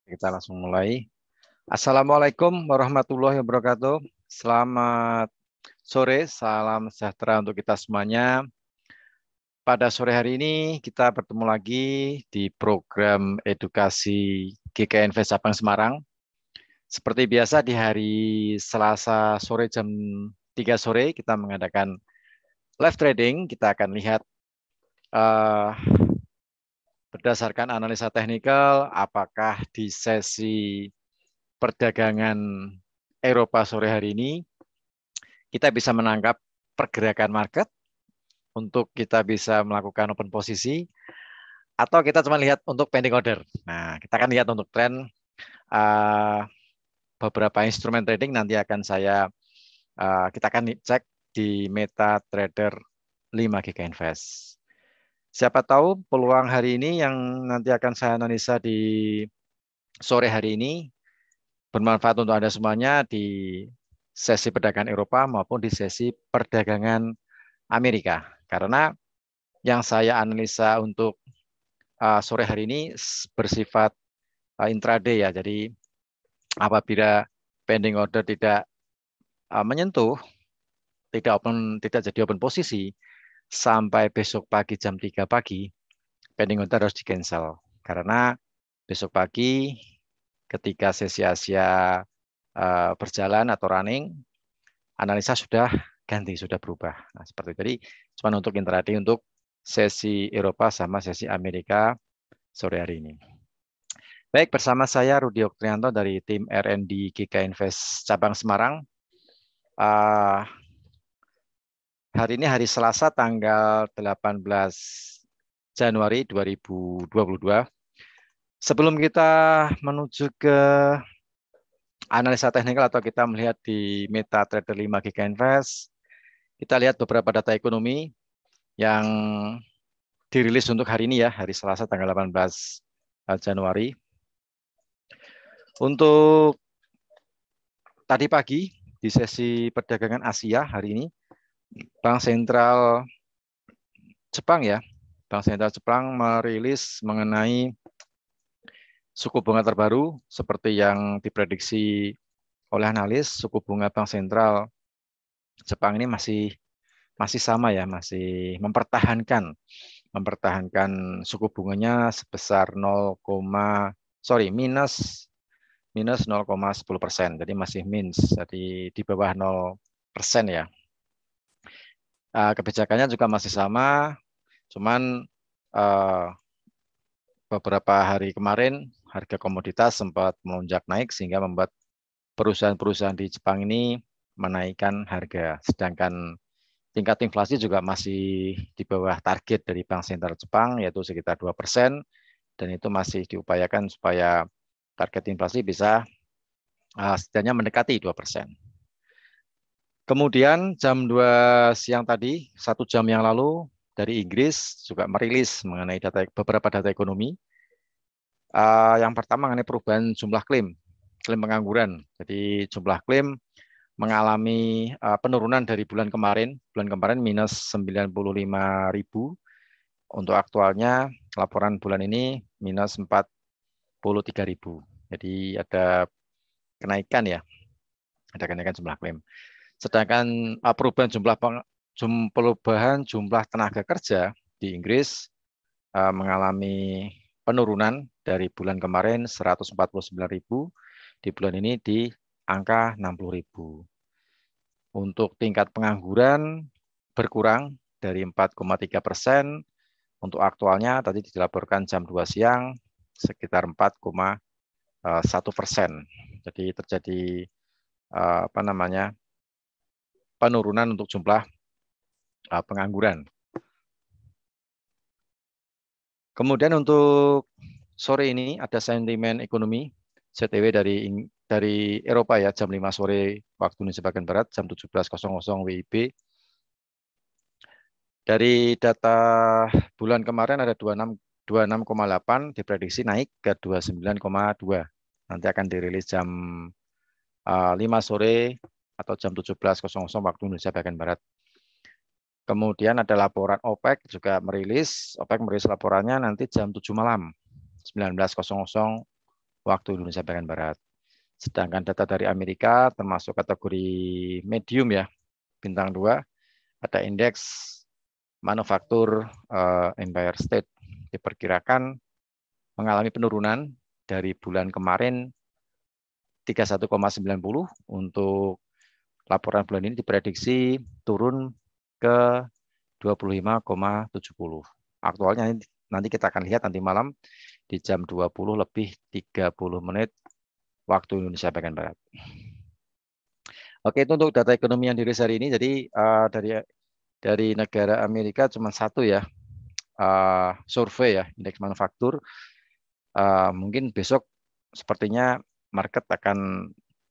Kita langsung mulai. Assalamualaikum warahmatullahi wabarakatuh. Selamat sore, salam sejahtera untuk kita semuanya. Pada sore hari ini kita bertemu lagi di program edukasi GKNV Cabang Semarang. Seperti biasa di hari Selasa sore jam 3 sore kita mengadakan live trading. Kita akan lihat eh, berdasarkan analisa teknikal apakah di sesi perdagangan Eropa sore hari ini kita bisa menangkap pergerakan market untuk kita bisa melakukan open posisi atau kita cuma lihat untuk pending order. Nah, kita akan lihat untuk tren uh, beberapa instrumen trading nanti akan kita akan cek di MetaTrader 5 GK Invest. Siapa tahu peluang hari ini yang nanti akan saya analisa di sore hari ini bermanfaat untuk Anda semuanya di sesi perdagangan Eropa maupun di sesi perdagangan Amerika. Karena yang saya analisa untuk sore hari ini bersifat intraday ya. Jadi apabila pending order tidak menyentuh, tidak jadi open posisi sampai besok pagi jam 3 pagi, pending order harus di-cancel. Karena besok pagi ketika sesi Asia berjalan atau running, analisa sudah ganti, sudah berubah. Nah, seperti itu. Jadi, cuma untuk intraday untuk sesi Eropa sama sesi Amerika sore hari ini. Baik, bersama saya Rudi Oktrianto dari tim R&D GK Invest Cabang Semarang. Hari ini hari Selasa tanggal 18 Januari 2022. Sebelum kita menuju ke analisa teknikal atau kita melihat di MetaTrader 5 GK Invest, kita lihat beberapa data ekonomi yang dirilis untuk hari ini ya, hari Selasa tanggal 18 Januari. Untuk tadi pagi di sesi perdagangan Asia hari ini, Bank Sentral Jepang ya, Bank Sentral Jepang merilis mengenai suku bunga terbaru seperti yang diprediksi oleh analis. Suku bunga Bank Sentral Jepang ini masih sama ya, masih mempertahankan suku bunganya sebesar minus 0,10%. Jadi masih minus, jadi di bawah 0% ya. Kebijakannya juga masih sama, cuman beberapa hari kemarin harga komoditas sempat melonjak naik sehingga membuat perusahaan-perusahaan di Jepang ini menaikkan harga. Sedangkan tingkat inflasi juga masih di bawah target dari Bank Sentral Jepang yaitu sekitar 2%, dan itu masih diupayakan supaya target inflasi bisa setidaknya mendekati 2%. Kemudian jam 2 siang tadi, 1 jam yang lalu, dari Inggris juga merilis mengenai beberapa data ekonomi. Yang pertama mengenai perubahan jumlah klaim pengangguran. Jadi jumlah klaim mengalami penurunan dari bulan kemarin. Bulan kemarin minus 95.000. Untuk aktualnya laporan bulan ini minus 43.000. Jadi ada kenaikan ya, ada kenaikan jumlah klaim. Sedangkan perubahan jumlah tenaga kerja di Inggris mengalami penurunan dari bulan kemarin 149.000, di bulan ini di angka 60.000. Untuk tingkat pengangguran berkurang dari 4,3%, untuk aktualnya tadi dilaporkan jam 2 siang sekitar 4,1%. Jadi terjadi penurunan untuk jumlah pengangguran. Kemudian untuk sore ini ada sentimen ekonomi CTW dari Eropa ya, jam 5 sore waktu Indonesia bagian Barat, jam 17.00 WIB. Dari data bulan kemarin ada 26,8, diprediksi naik ke 29,2. Nanti akan dirilis jam 5 sore atau jam 17.00 waktu Indonesia bagian Barat. Kemudian ada laporan OPEC OPEC merilis laporannya nanti jam 7 malam, 19.00 waktu Indonesia bagian Barat. Sedangkan data dari Amerika termasuk kategori medium ya, bintang 2, ada indeks manufaktur Empire State diperkirakan mengalami penurunan dari bulan kemarin 31,90, untuk laporan bulan ini diprediksi turun ke 25,70. Aktualnya nanti kita akan lihat nanti malam di jam 20:30 waktu Indonesia bagian Barat. Oke, itu untuk data ekonomi yang dirilis hari ini. Jadi dari negara Amerika cuma satu ya, survei ya, indeks manufaktur. Mungkin besok sepertinya market akan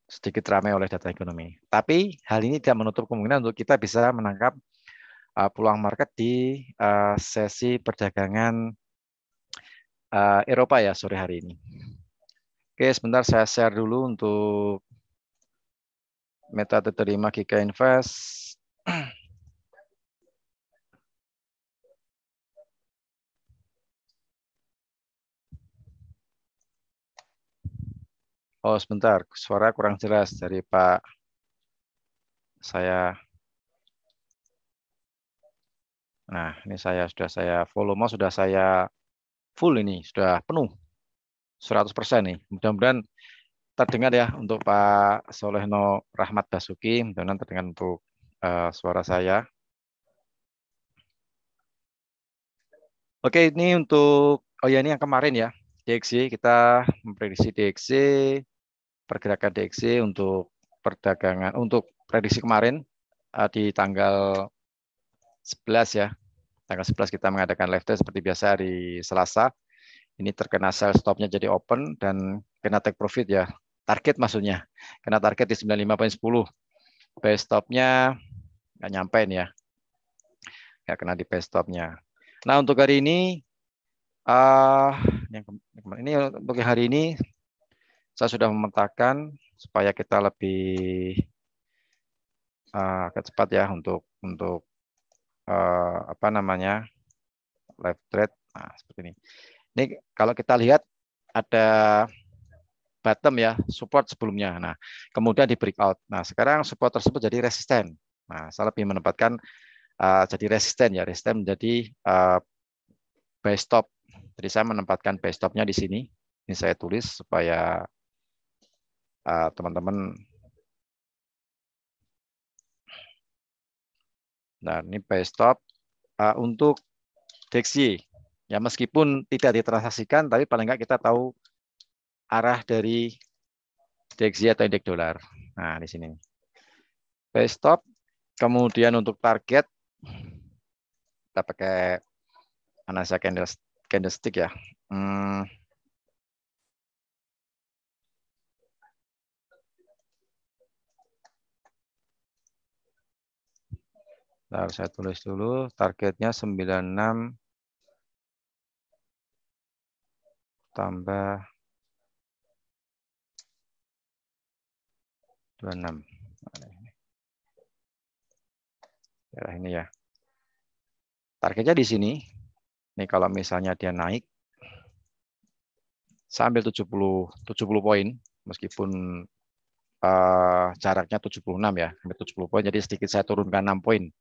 sedikit ramai oleh data ekonomi. Tapi hal ini tidak menutup kemungkinan untuk kita bisa menangkap peluang market di sesi perdagangan Eropa ya sore hari ini. Oke, sebentar saya share dulu untuk metode terima Giga Invest. Oh, sebentar, suara kurang jelas dari Pak. Nah, ini sudah saya volume sudah saya full ini, sudah penuh 100% nih. Mudah-mudahan terdengar ya untuk Pak Solehno Rahmat Basuki, mudah-mudahan terdengar untuk suara saya. Oke, ini untuk, oh ya ini yang kemarin ya, DXY, kita memprediksi DXY, pergerakan DXY untuk perdagangan, untuk prediksi kemarin di tanggal 11 ya, tanggal 11 kita mengadakan live test seperti biasa hari Selasa. Ini terkena sell stopnya jadi open dan kena take profit ya, target maksudnya, kena target di 95,10. Buy stopnya nggak nyampe ya, nggak kena di buy stopnya. Nah untuk hari ini, ini untuk hari ini saya sudah memetakan supaya kita lebih agak cepat ya untuk apa namanya live trade. Nah, seperti ini. Ini kalau kita lihat ada bottom ya, support sebelumnya. Nah, kemudian di breakout. Nah, sekarang support tersebut jadi resisten. Nah, saya lebih menempatkan jadi resisten ya, resisten menjadi buy stop. Jadi saya menempatkan buy stopnya di sini. Ini saya tulis supaya teman-teman. Nah, ini buy stop untuk DXY. Ya, meskipun tidak ditransaksikan, tapi paling nggak kita tahu arah dari DXY atau indeks dolar. Nah, di sini. Buy stop. Kemudian untuk target, kita pakai analisa candlestick ya. Lalu saya tulis dulu, targetnya 96 tambah 26. Ya, ini ya. Targetnya di sini. Nih kalau misalnya dia naik, saya ambil 70 poin, meskipun jaraknya 76 ya, sampai 70 poin. Jadi sedikit saya turunkan 6 poin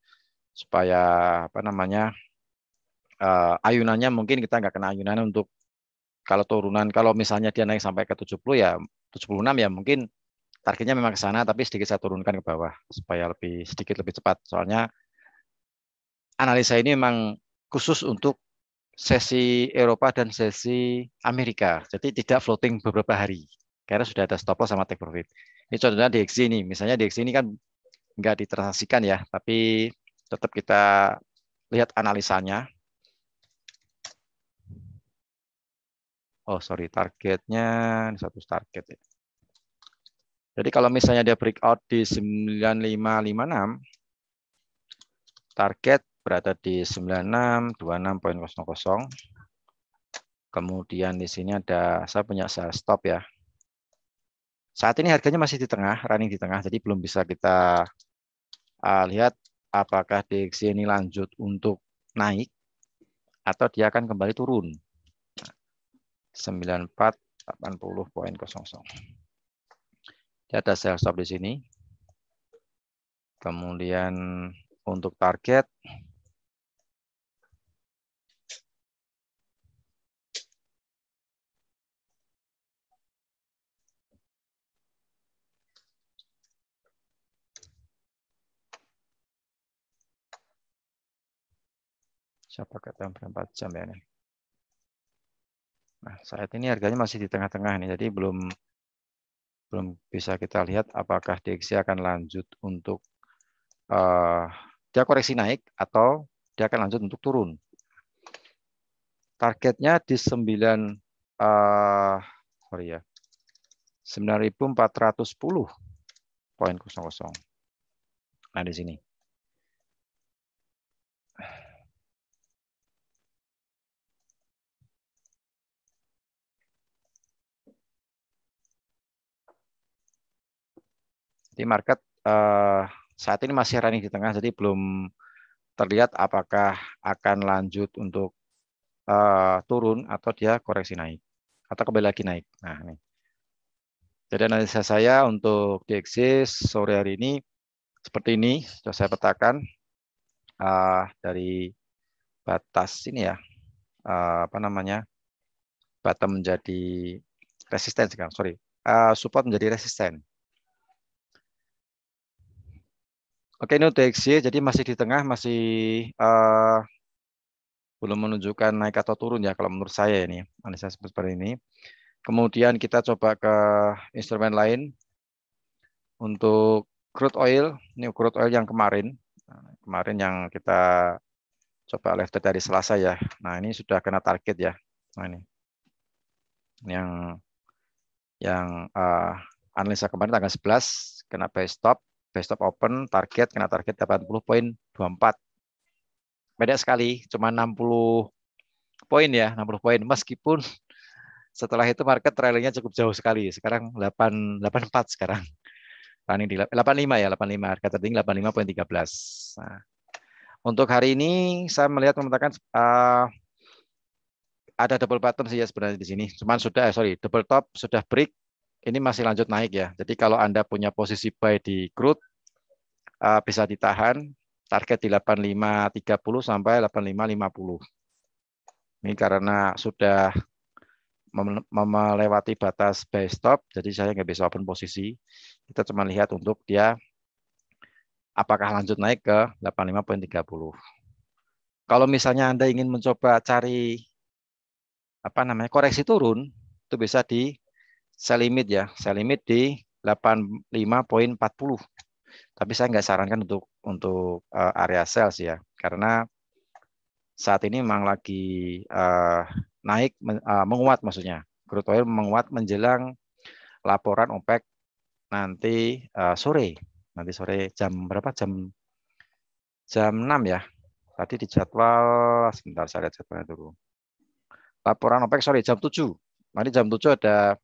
supaya apa namanya ayunannya mungkin kita nggak kena ayunan untuk kalau turunan, kalau misalnya dia naik sampai ke 70 ya 76 ya mungkin targetnya memang ke sana, tapi sedikit saya turunkan ke bawah supaya sedikit lebih cepat. Soalnya analisa ini memang khusus untuk sesi Eropa dan sesi Amerika. Jadi tidak floating beberapa hari. Karena sudah ada stop loss sama take profit. Ini contohnya DXY ini. Misalnya DXY ini kan nggak ditransaksikan ya, tapi tetap kita lihat analisanya. Oh sorry, targetnya ini satu target ya. Jadi kalau misalnya dia breakout di 9556, target berada di 9626.00. Kemudian di sini ada, saya punya sell stop ya. Saat ini harganya masih di tengah, running di tengah, jadi belum bisa kita lihat apakah DXY ini lanjut untuk naik atau dia akan kembali turun. 94 80.00. Dia ada sell stop di sini. Kemudian untuk target saya pakai temper 4 jam ya ini. Nah, saat ini harganya masih di tengah-tengah nih, jadi belum bisa kita lihat apakah DXY akan lanjut untuk dia koreksi naik atau dia akan lanjut untuk turun. Targetnya di 9.410.00. Nah, di sini. Jadi market saat ini masih running di tengah, jadi belum terlihat apakah akan lanjut untuk turun atau dia koreksi naik atau kembali lagi naik. Nah, ini. Jadi analisa saya untuk DXY sore hari ini seperti ini. Sudah saya petakan dari batas ini ya, apa namanya, bottom menjadi resisten sekarang, sorry, support menjadi resisten. Oke, ini untuk DXY, jadi masih di tengah, masih belum menunjukkan naik atau turun ya kalau menurut saya ini, analisa seperti ini. Kemudian kita coba ke instrumen lain. Untuk crude oil, ini crude oil yang kemarin yang kita coba live dari Selasa ya. Nah, ini sudah kena target ya. Nah, ini yang analisa kemarin tanggal 11 kena buy stop open, target kena target 80.24. Beda sekali, cuma 60 poin ya, 60 poin. Meskipun setelah itu market trailingnya cukup jauh sekali. Sekarang 84 sekarang. Running di 85 ya, 85. Harga tertinggi 85.13. Nah, untuk hari ini saya melihat memetakan ada double bottom sih ya sebenarnya di sini. Cuman sudah, double top sudah break. Ini masih lanjut naik ya. Jadi kalau Anda punya posisi buy di crude, bisa ditahan. Target di 85.30 sampai 85.50. Ini karena sudah melewati batas buy stop, jadi saya nggak bisa open posisi. Kita cuma lihat untuk dia apakah lanjut naik ke 85.30. Kalau misalnya Anda ingin mencoba cari koreksi turun, itu bisa di sell limit ya, sell limit di 85.40. Tapi saya nggak sarankan untuk area sales ya, karena saat ini memang lagi naik, menguat maksudnya. Crude oil menguat menjelang laporan OPEC nanti sore. Nanti sore jam berapa? Jam 6 ya. Tadi di jadwal, sebentar saya lihat jadwalnya dulu. Laporan OPEC jam 7. Nanti jam 7 ada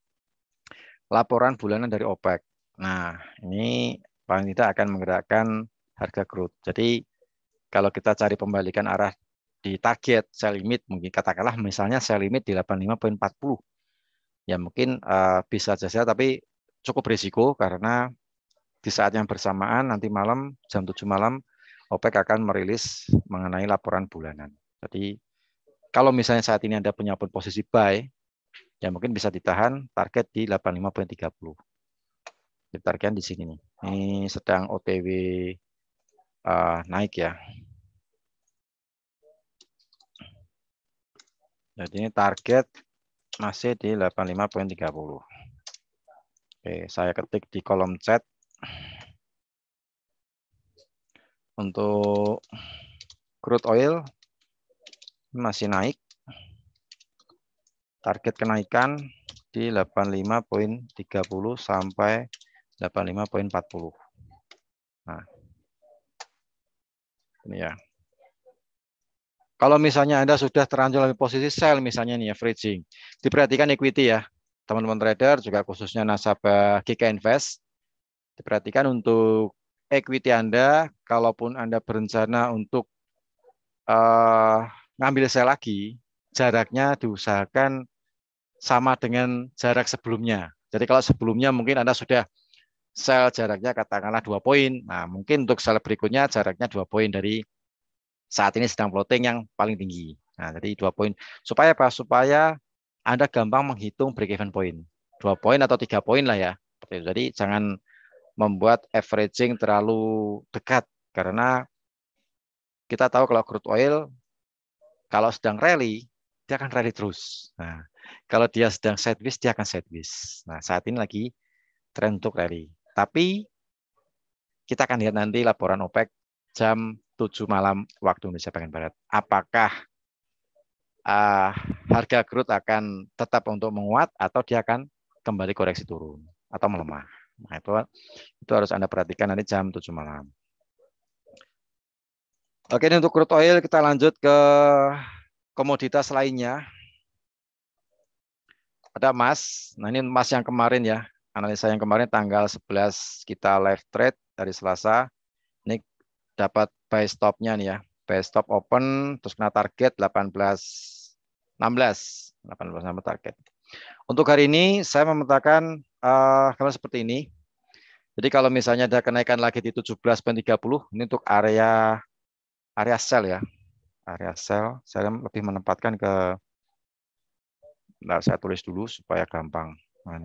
laporan bulanan dari OPEC. Nah, ini paling tidak akan menggerakkan harga crude. Jadi kalau kita cari pembalikan arah di target sell limit, mungkin katakanlah misalnya sell limit di 85.40. Ya mungkin bisa saja, tapi cukup risiko karena di saat yang bersamaan nanti malam jam 7 malam OPEC akan merilis mengenai laporan bulanan. Jadi kalau misalnya saat ini Anda punya posisi buy, ya mungkin bisa ditahan target di 85.30. Target di sini nih. Ini sedang OTW naik ya. Jadi ini target masih di 85.30. Oke, saya ketik di kolom chat. Untuk crude oil masih naik. Target kenaikan di 85.30 sampai 85.40. Nah, ini ya. Kalau misalnya Anda sudah terlanjur dalam posisi sell, misalnya nih ya, averaging, diperhatikan equity ya. Teman-teman trader, juga khususnya nasabah GK Invest, diperhatikan untuk equity Anda, kalaupun Anda berencana untuk ngambil sell lagi, jaraknya diusahakan sama dengan jarak sebelumnya. Jadi kalau sebelumnya mungkin Anda sudah sel jaraknya katakanlah 2 poin. Nah, mungkin untuk sel berikutnya jaraknya 2 poin dari saat ini sedang plotting yang paling tinggi. Nah, jadi 2 poin. Supaya apa? Supaya Anda gampang menghitung break even point. 2 poin atau 3 poin lah ya. Jadi jangan membuat averaging terlalu dekat. Karena kita tahu kalau crude oil, kalau sedang rally, dia akan rally terus. Nah, kalau dia sedang sideways, dia akan sideways. Nah, saat ini lagi tren untuk rally. Tapi kita akan lihat nanti laporan OPEC jam 7 malam waktu Indonesia bagian Barat. Apakah uh, harga crude akan tetap untuk menguat atau dia akan kembali koreksi turun atau melemah. Nah, itu harus Anda perhatikan nanti jam 7 malam. Oke, ini untuk crude oil kita lanjut ke komoditas lainnya. Ada emas. Nah, ini emas yang kemarin ya. Analisa yang kemarin tanggal 11 kita live trade dari Selasa. Ini dapat buy stop-nya nih ya. Buy stop open terus kena target 18.16. 18 sama target. Untuk hari ini saya memetakan kalau seperti ini. Jadi kalau misalnya ada kenaikan lagi di 17.30, ini untuk area sell ya. Area sell, saya lebih menempatkan ke, nah, saya tulis dulu supaya gampang. Nah,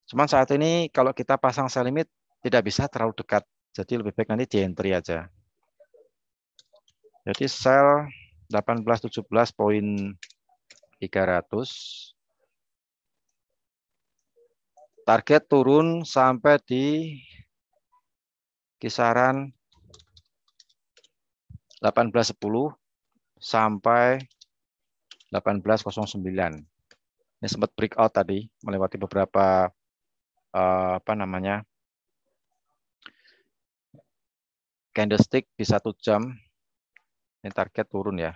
cuman saat ini kalau kita pasang sell limit tidak bisa terlalu dekat. Jadi lebih baik nanti di entry aja. Jadi sell 18.17.300. Target turun sampai di kisaran 18.10 sampai 18.09. Ini sempat breakout tadi, melewati beberapa candlestick di 1 jam. Ini target turun ya.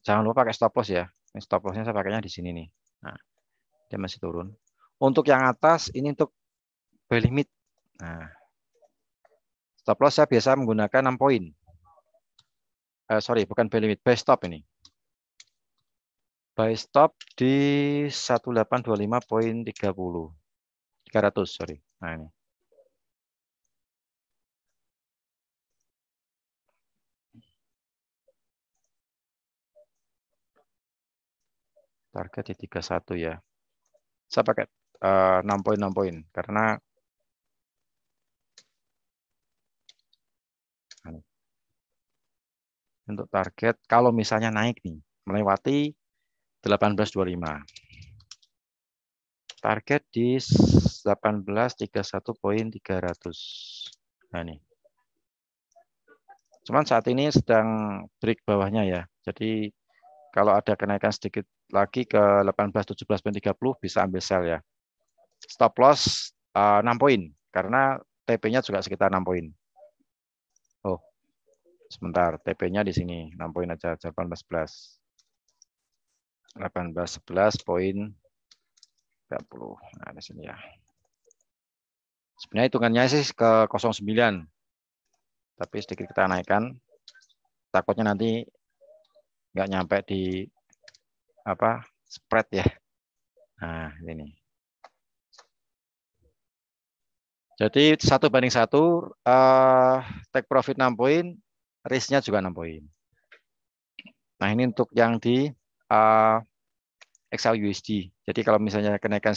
Jangan lupa pakai stop loss ya. Ini stop lossnya saya pakainya di sini nih. Nah, dia masih turun. Untuk yang atas ini untuk buy limit. Nah, stop loss saya biasa menggunakan 6 poin. Sorry, bukan buy limit, buy stop ini. Buy stop di 1825.30. 300, sorry. Nah, ini. Target di 31 ya. Saya pakai 6 poin 6 poin karena untuk target kalau misalnya naik nih melewati 1825. Target di 1831.300. Nah, ini. Cuman saat ini sedang break bawahnya ya. Jadi kalau ada kenaikan sedikit lagi ke 1817.30 bisa ambil sell ya. Stop loss 6 poin karena TP-nya juga sekitar 6 poin. Oh, sebentar, TP-nya di sini 6 poin aja, 1811. 1811.30. Nah, di sini ya. Sebenarnya hitungannya sih ke 09. Tapi sedikit kita naikkan. Takutnya nanti nggak nyampe di spread ya. Nah, ini. Jadi 1:1, take profit 6 poin, risk-nya juga 6 poin. Nah, ini untuk yang di XAUUSD. Jadi kalau misalnya kenaikan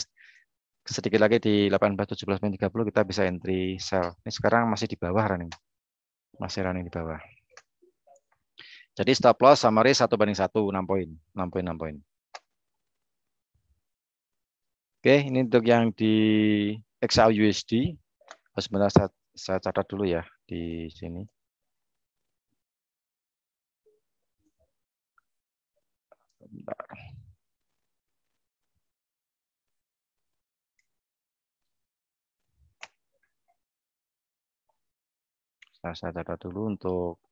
sedikit lagi di 1817.30 kita bisa entry sell. Ini sekarang masih di bawah running. Masih running di bawah. Jadi stop loss sama risk 1:1, 6 poin. 6 poin, 6 poin. Oke, ini untuk yang di XAUUSD. Sebentar saya catat dulu ya di sini. Bentar. Saya catat dulu untuk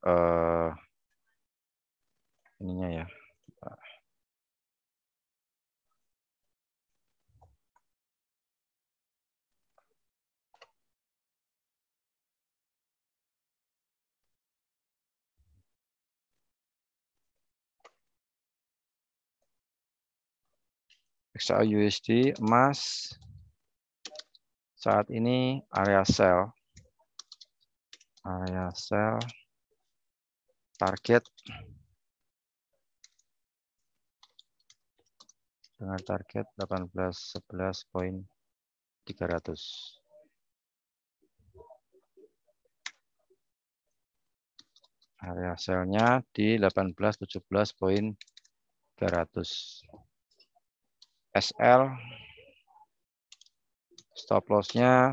ininya ya. XAUUSD emas saat ini area sell target dengan target 1811.300. Area sell-nya di 1817.300. SL stop loss-nya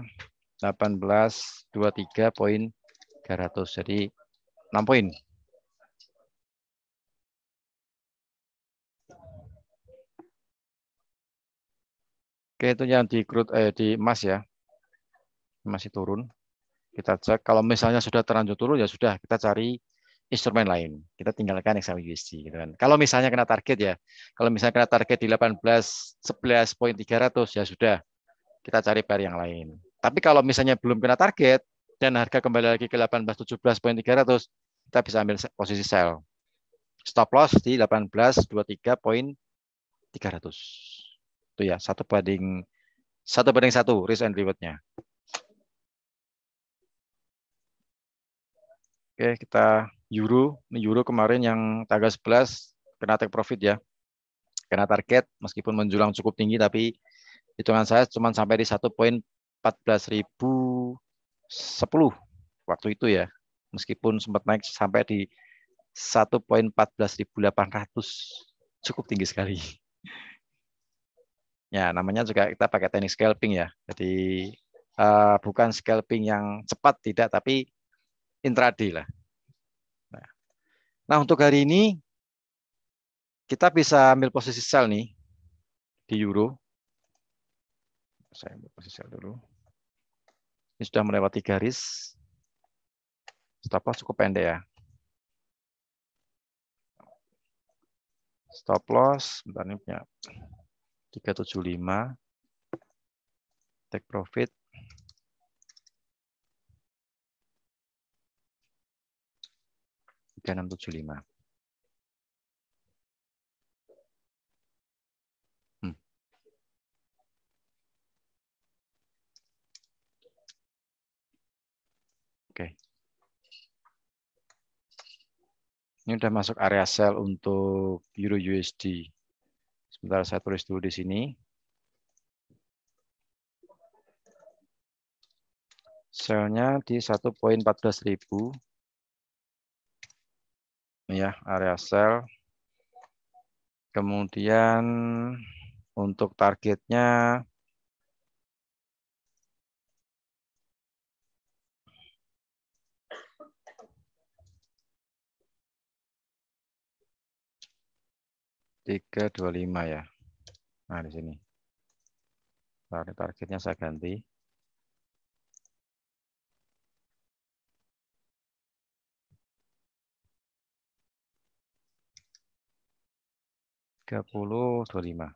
1823.300. Jadi 6 poin. Oke, itu yang di di emas ya. Masih turun. Kita cek kalau misalnya sudah terlanjur turun ya sudah, kita cari instrumen lain. Kita tinggalkan XAUUSD gitu kan. Kalau misalnya kena target ya. Kalau misalnya kena target di 1811.300 ya sudah. Kita cari pair yang lain. Tapi kalau misalnya belum kena target dan harga kembali lagi ke 1817.300, kita bisa ambil posisi sell. Stop loss di 1823.300. Itu ya, satu banding satu risk and reward-nya. Oke, kita euro. Ini euro kemarin yang tanggal 11 kena take profit ya. Kena target meskipun menjulang cukup tinggi tapi hitungan saya cuma sampai di 1.14.010 waktu itu ya. Meskipun sempat naik sampai di 1.14.800. Cukup tinggi sekali. Ya, namanya juga kita pakai teknik scalping ya. Jadi bukan scalping yang cepat tidak, tapi intraday lah. Nah, untuk hari ini kita bisa ambil posisi sell nih di euro. Saya ambil posisi sell dulu. Ini sudah melewati garis. Stop loss cukup pendek ya. Stop loss, bentar ini punya 375. Take profit. Tiga 675. Oke. Ini udah masuk area sell untuk Euro USD. Sebentar saya tulis dulu di sini. Sell-nya di 1.14.000. Ya, area sell. Kemudian untuk targetnya $3.25 ya. Nah, di sini. Targetnya saya ganti. $30.25.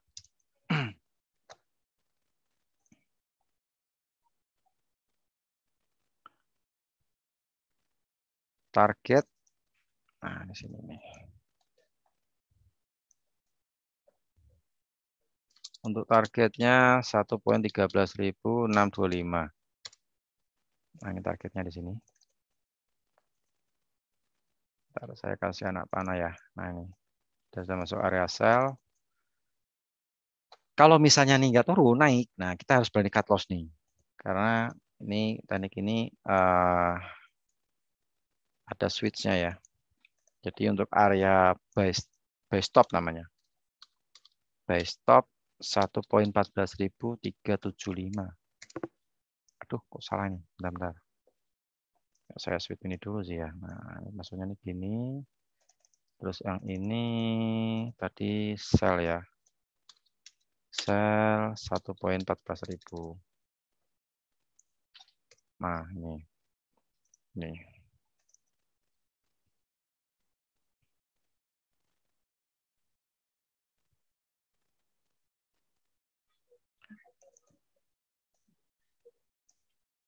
Target. Nah, di sini nih. Untuk targetnya 1.13.625. Nah, ini targetnya di sini. Ntar saya kasih anak panah ya. Nah, ini sudah masuk area sell. Kalau misalnya nih nggak turun, naik. Nah, kita harus berani cut loss nih. Karena ini teknik ini ada switch-nya ya. Jadi untuk area buy stop namanya. Buy stop 1.14.375. Aduh, kok salah nih. Bentar. Saya switch ini dulu sih ya. Nah, maksudnya ini gini. Terus yang ini tadi sell ya. Sell 1.14.000. Nah, ini. Nih.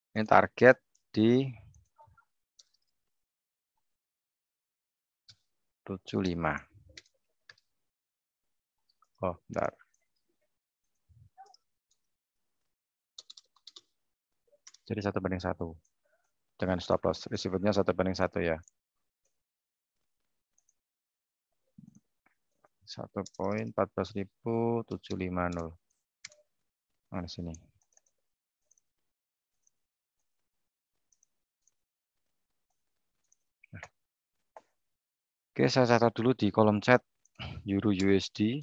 Ini target di 75. Oh, bentar. Jadi 1:1 dengan stop loss. Receivernya 1:1 ya. 1.14750. Nah, di sini. Oke, saya catat dulu di kolom chat Euro USD.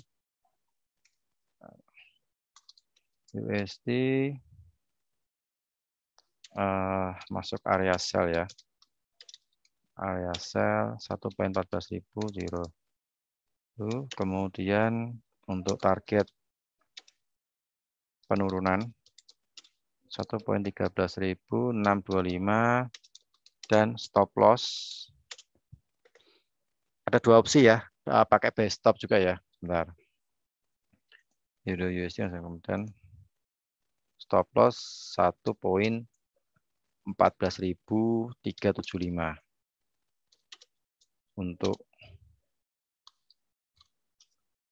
USD masuk area sell ya. Area sell 1.14000. Kemudian untuk target penurunan 1.13625 dan stop loss ada dua opsi ya, pakai buy stop juga ya. Bentar. Euro USD kemudian stop loss 1.14375 untuk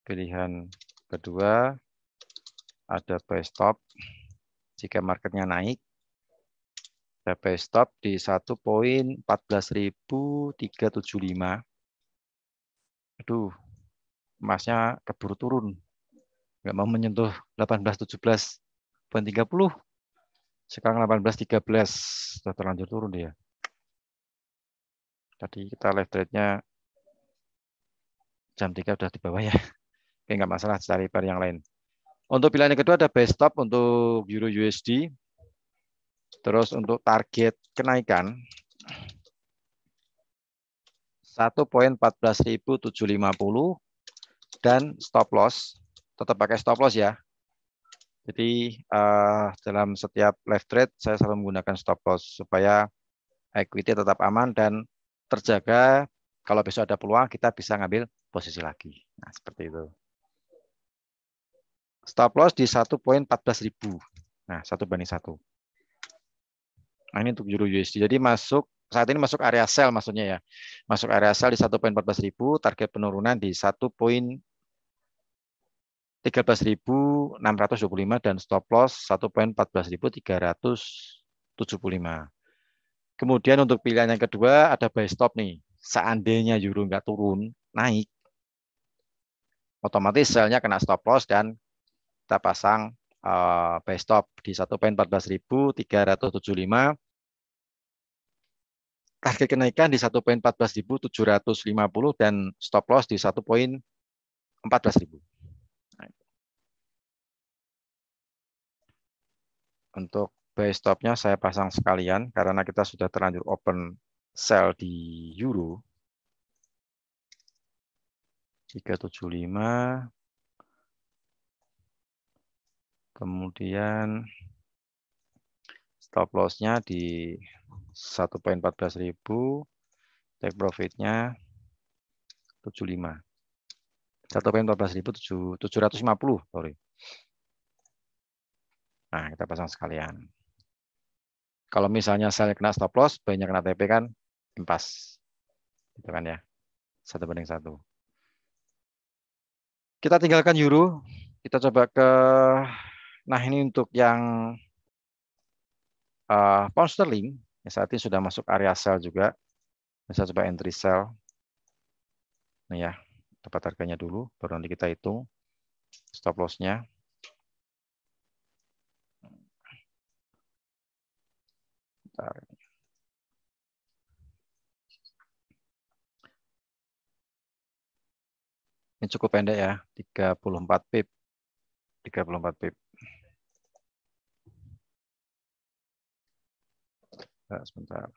pilihan kedua ada buy stop jika marketnya naik. Ada buy stop di 1.14375. Aduh, emasnya keburu turun. Nggak mau menyentuh 1817.30. Sekarang 1813. Sudah terlanjur turun dia. Tadi kita live trade-nya jam 3 udah di bawah ya. Oke, nggak masalah, cari pair yang lain. Untuk pilihan yang kedua ada buy stop untuk Euro USD. Terus untuk target kenaikan 1.14750 dan stop loss. Tetap pakai stop loss ya. Jadi dalam setiap live trade saya selalu menggunakan stop loss supaya equity tetap aman dan terjaga. Kalau besok ada peluang kita bisa ngambil posisi lagi. Nah, seperti itu. Stop loss di 1.14000. Nah, 1:1. Nah, ini untuk Euro USD. Jadi saat ini masuk area sell maksudnya ya. Masuk area sell di 1.14000, target penurunan di 1.13625 dan stop loss 1.14375. Kemudian untuk pilihan yang kedua ada buy stop nih. Seandainya euro nggak turun, naik, otomatis sell-nya kena stop loss dan kita pasang buy stop di 1.14375. Target kenaikan di 1.14750 dan stop loss di 1.14000. Untuk buy stopnya saya pasang sekalian karena kita sudah terlanjur open sell di euro 375. Kemudian stop loss-nya di 1.14000, take profit-nya 75. 1.14750, sorry. Nah, kita pasang sekalian. Kalau misalnya saya kena stop loss, banyak kena TP kan, impas. Gitu kan ya. 1:1. Kita tinggalkan euro. Kita coba ke, nah ini untuk yang pound sterling. Ya, saat ini sudah masuk area sell juga. Bisa coba entry sell. Nah ya, dapat harganya dulu, baru nanti kita hitung stop loss-nya. Bentar. Ini cukup pendek ya, 34 pip. 34 pip. Nah, sebentar.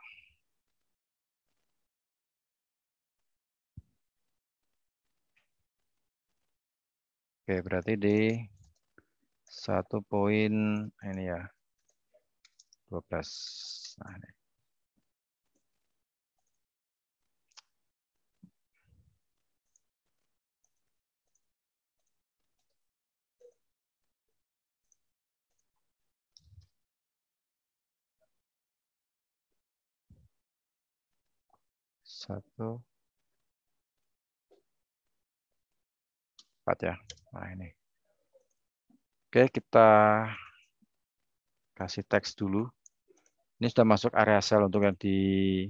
Oke, berarti di 1 poin ini ya, 12. Nah, ini. Satu, 4 ya. Nah ini. Oke, kita kasih teks dulu. Ini sudah masuk area sell untuk yang di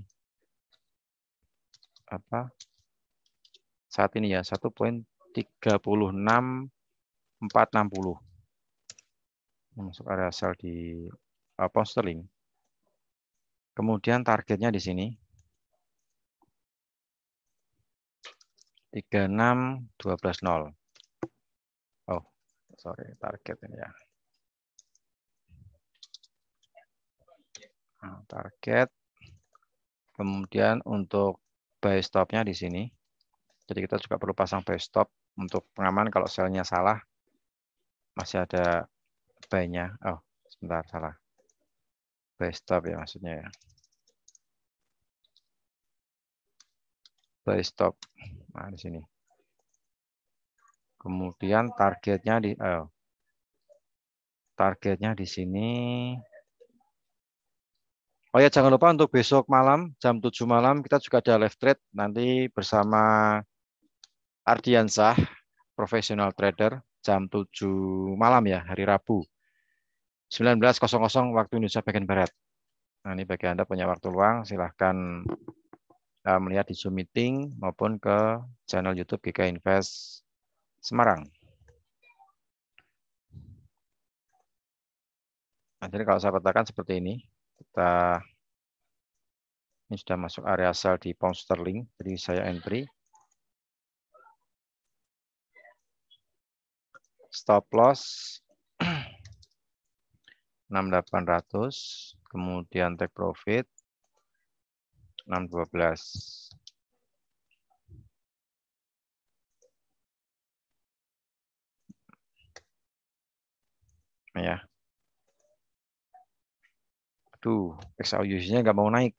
apa? Saat ini ya 1.36460. Masuk area sell di pound sterling. Kemudian targetnya di sini 36120. Oh, sorry, target ini ya. Nah, target. Kemudian untuk buy stopnya di sini. Jadi kita juga perlu pasang buy stop untuk pengaman kalau selnya salah. Masih ada buy-nya. Oh, sebentar salah. Buy stop ya maksudnya ya. Buy stop. Nah, di sini. Kemudian targetnya di sini. Oh ya, jangan lupa untuk besok malam jam 7 malam kita juga ada live trade nanti bersama Ardiansah, professional trader jam 7 malam ya, hari Rabu. 19.00 waktu Indonesia bagian Barat. Nah, ini bagi Anda punya waktu luang, silahkan melihat di Zoom meeting maupun ke channel YouTube GK Invest Semarang. Nah, jadi kalau saya katakan seperti ini, ini sudah masuk area sell di pound sterling, jadi saya entry. Stop loss 6.800, kemudian take profit 6.12. Ya. Aduh, XAUUC-nya nggak mau naik,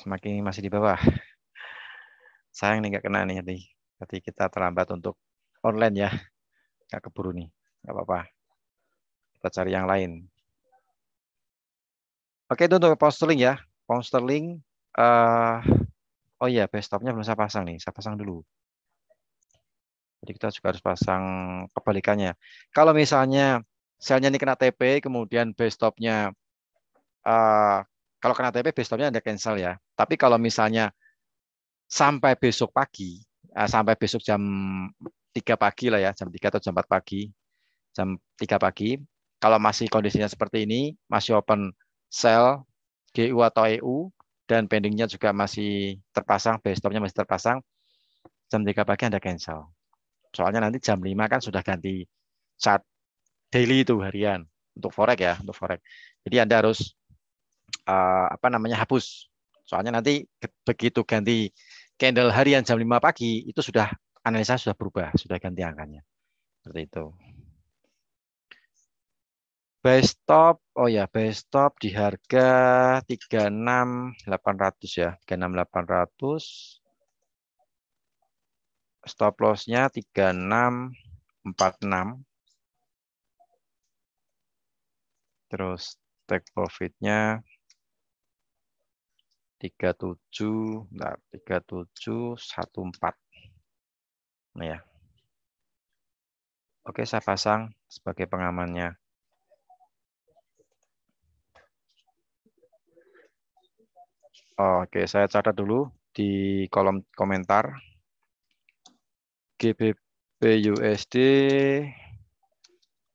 semakin masih di bawah. Sayang nih nggak kena nih nanti. Berarti kita terlambat untuk online ya, nggak keburu nih, nggak apa-apa. Kita cari yang lain. Oke, itu untuk pound sterling ya. Pound sterling, oh iya, buy stopnya belum saya pasang nih, saya pasang dulu. Jadi kita juga harus pasang kebalikannya. Kalau misalnya selnya ini kena TP, kemudian buy stopnya, kalau kena TP, buy stopnya ada cancel ya. Tapi kalau misalnya sampai besok pagi, sampai besok jam 3 pagi lah ya, jam 3 atau jam 4 pagi, jam 3 pagi, kalau masih kondisinya seperti ini, masih open sell, GU atau EU, dan pendingnya juga masih terpasang, buy stopnya masih terpasang, jam 3 pagi Anda cancel. Soalnya nanti jam 5 kan sudah ganti chart daily itu harian untuk forex ya, untuk forex. Jadi Anda harus hapus. Soalnya nanti begitu ganti candle harian jam 5 pagi itu sudah analisa sudah berubah, sudah ganti angkanya. Seperti itu. Buy stop, oh ya, buy stop di harga 36.800 ya, 36.800. Stop loss-nya 3646. Terus take profit-nya 3714. Nah ya. Oke, saya pasang sebagai pengamannya. Oke, saya catat dulu di kolom komentar. GBP USD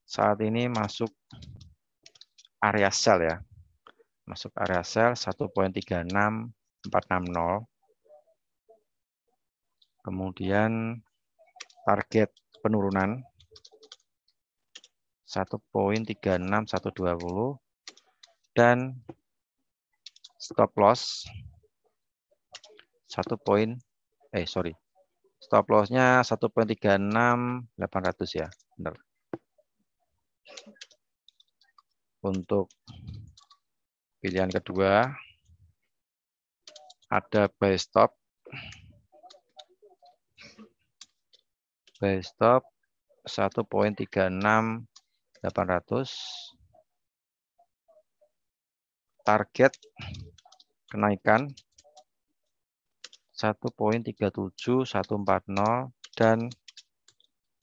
saat ini masuk area sell ya. Masuk area sell 1.36460. Kemudian target penurunan 1.36120 dan stop loss stop loss-nya 1.36800 ya, benar. Untuk pilihan kedua ada buy stop 1.36800, target kenaikan 1.37140 dan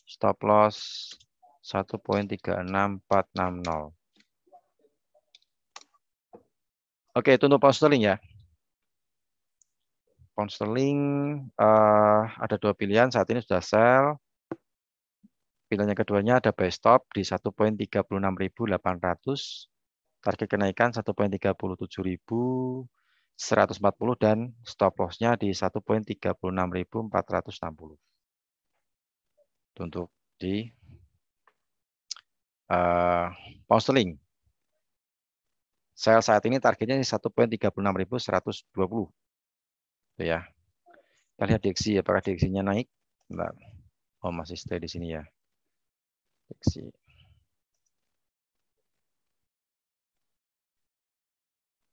stop loss 1.36460. Oke, itu untuk pound sterling ya. Pound sterling ada dua pilihan. Saat ini sudah sell. Pilihan yang keduanya ada buy stop di 1.36.800. Target kenaikan 1.37.140 dan stop loss-nya di 1.36.460. Untuk di pound sterling. Sell saat ini targetnya di 1.36.120. Itu ya. Kita lihat DXY, apakah DXY-nya naik? Bentar. Oh, masih stay di sini ya. DXY.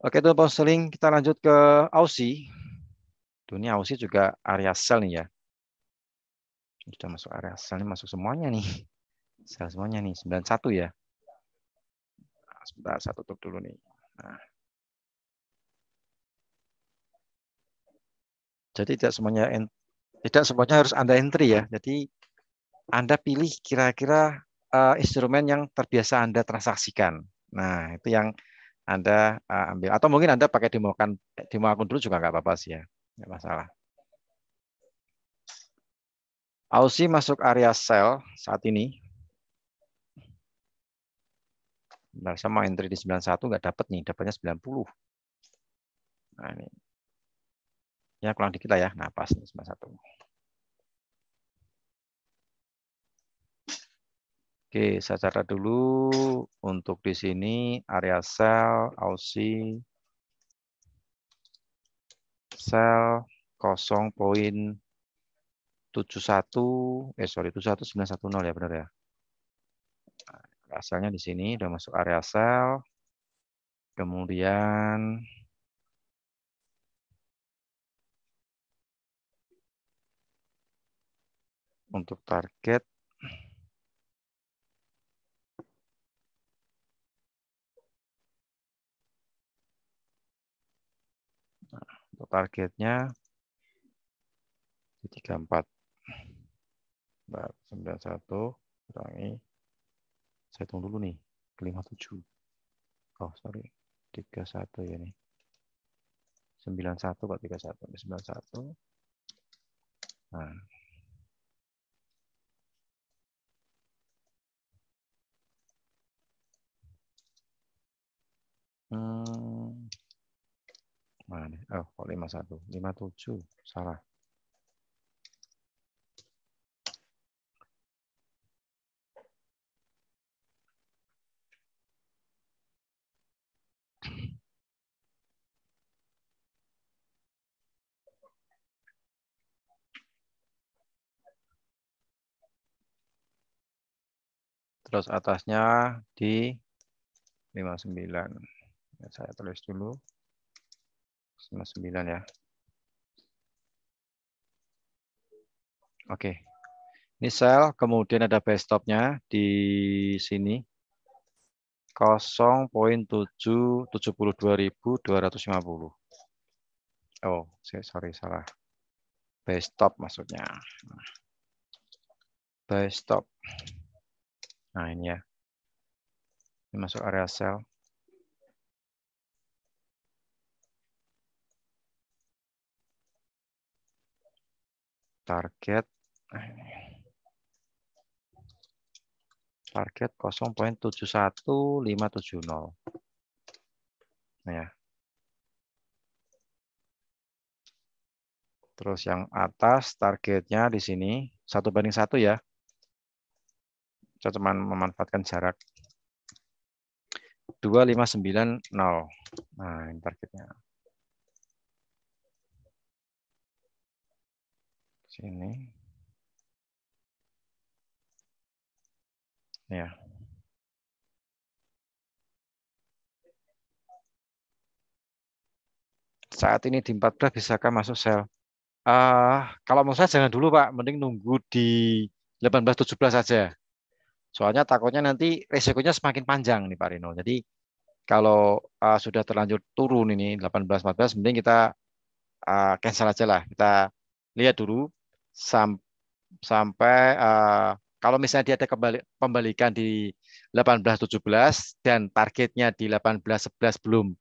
Oke, itu pound sterling. Kita lanjut ke Aussie. Dunia Aussie juga area sell nih ya. Sudah masuk area sell, ini masuk semuanya nih. Sell semuanya nih, 91 ya. Nah, sebentar, saya tutup dulu nih. Nah. Jadi tidak semuanya harus Anda entry ya. Jadi Anda pilih kira-kira instrumen yang terbiasa Anda transaksikan. Nah, itu yang Anda ambil. Atau mungkin Anda pakai demo akun dulu juga nggak apa-apa sih ya. Nggak masalah. Aussie masuk area sell saat ini. Nah, saya mau entry di 91 nggak dapat nih, dapatnya 90. Nah, ini. Ya kurang dikit lah ya. Nah, pas nih 91. Oke, saya catat dulu untuk di sini area sell Aussie sell 0.71 71910 ya benar ya. Nah, asalnya di sini udah masuk area sell. Kemudian untuk target untuk targetnya di 34. 91 kurangi, saya hitung dulu nih, 57. Oh, sorry. 31 ya nih. 91 Pak, 31. 91. Nah. Mana nih? Oh, kok 51. 57. Salah. Terus atasnya di 59. Ya, saya tulis dulu. 59 ya. Oke. Ini sell, kemudian ada buy stop-nya di sini. 0.772.250. Oh, sorry, salah. Buy stop maksudnya. Buy stop. Nah, ini ya. Ini masuk area sell. Target. Target 0.71570. Nah, ya. Terus yang atas targetnya di sini 1:1 ya. Saya cuma memanfaatkan jarak 2590. Nah, ini targetnya. Sini. Ya. Saat ini di 14 bisakah masuk sell? Kalau mau saya jangan dulu Pak, mending nunggu di 18-17 saja. Soalnya takutnya nanti resikonya semakin panjang nih Pak Rino. Jadi kalau sudah terlanjur turun ini 18-14, mending kita cancel aja lah. Kita lihat dulu sampai kalau misalnya dia ada pembalikan di 18-17 dan targetnya di 18-11 belum